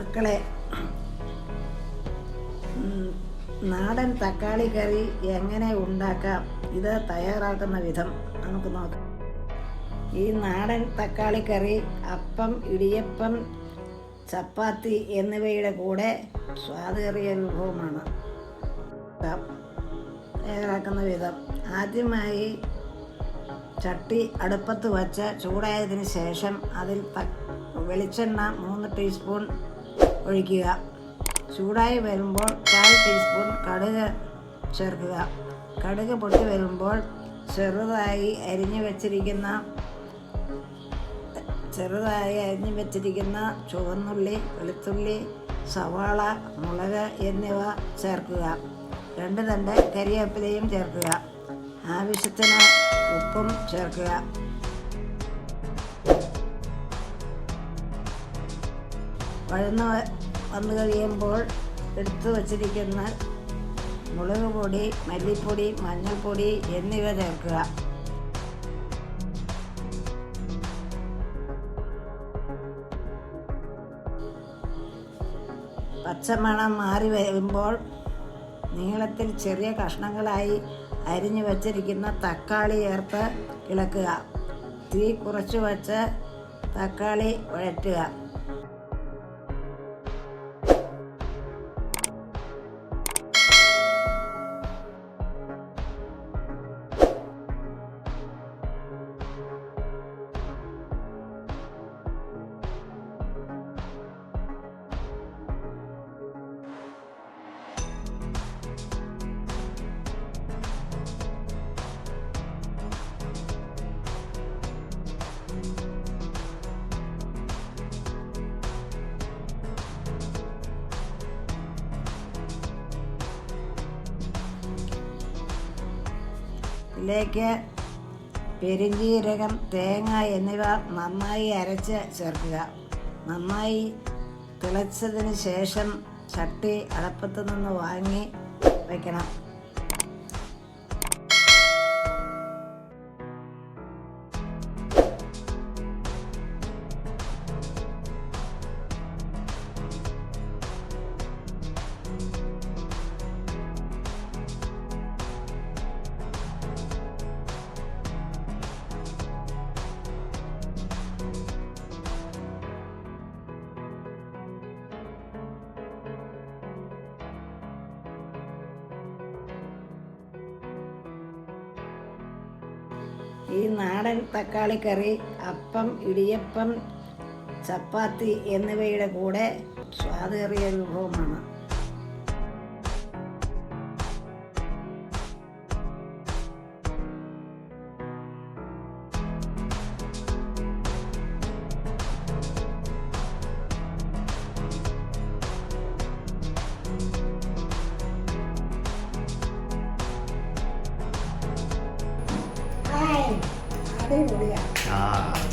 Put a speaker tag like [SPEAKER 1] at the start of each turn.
[SPEAKER 1] മക്കളെ, നാടൻ തക്കാളി കറി എങ്ങനെ ഉണ്ടാക്കാം, ഇത് തയ്യാറാക്കുന്ന വിധം നമുക്ക് നോക്കാം. ഈ നാടൻ തക്കാളി കറി അപ്പം, ഇടിയപ്പം, ചപ്പാത്തി എന്നിവയുടെ കൂടെ സ്വാദേറിയ വിഭവമാണ്. തയ്യാറാക്കുന്ന വിധം: ആദ്യമായി ചട്ടി അടുപ്പത്ത് വച്ച് ചൂടായതിന് ശേഷം അതിൽ വെളിച്ചെണ്ണ 3 ടീസ്പൂൺ ഒഴിക്കുക. ചൂടായി വരുമ്പോൾ 1/4 ടീസ്പൂൺ കടുക് ചേർക്കുക. കടുക് പൊട്ടി വരുമ്പോൾ ചെറുതായി അരിഞ്ഞു വെച്ചിരിക്കുന്ന ചുവന്നുള്ളി, വെളുത്തുള്ളി, സവാള, മുളക് എന്നിവ ചേർക്കുക. 2 തണ്ട് കരിവേപ്പിലയും ചേർക്കുക. ആവശ്യത്തിന് ഉപ്പും ചേർക്കുക. വഴന്ന് വന്നു കഴിയുമ്പോൾ എടുത്തു വച്ചിരിക്കുന്ന മുളക് പൊടി, മല്ലിപ്പൊടി, മഞ്ഞൾപ്പൊടി എന്നിവ ചേർക്കുക. പച്ചമണം മാറി വരുമ്പോൾ നീളത്തിൽ ചെറിയ കഷ്ണങ്ങളായി അരിഞ്ഞു വച്ചിരിക്കുന്ന തക്കാളി ചേർത്ത് ഇളക്കുക. തീ കുറച്ച് വച്ച് തക്കാളി വഴറ്റുക. ഇതിലേക്ക് പെരുംജീരകം, തേങ്ങ എന്നിവ നന്നായി അരച്ച് ചേർക്കുക. നന്നായി തിളച്ചതിന് ശേഷം ചട്ടി അടുപ്പത്ത് നിന്ന് വാങ്ങി വയ്ക്കണം. ഈ നാടൻ തക്കാളി കറി അപ്പം, ഇടിയപ്പം, ചപ്പാത്തി എന്നിവയുടെ കൂടെ സ്വാദേറിയ വിഭവമാണ്. അടിപൊളിയാണ്.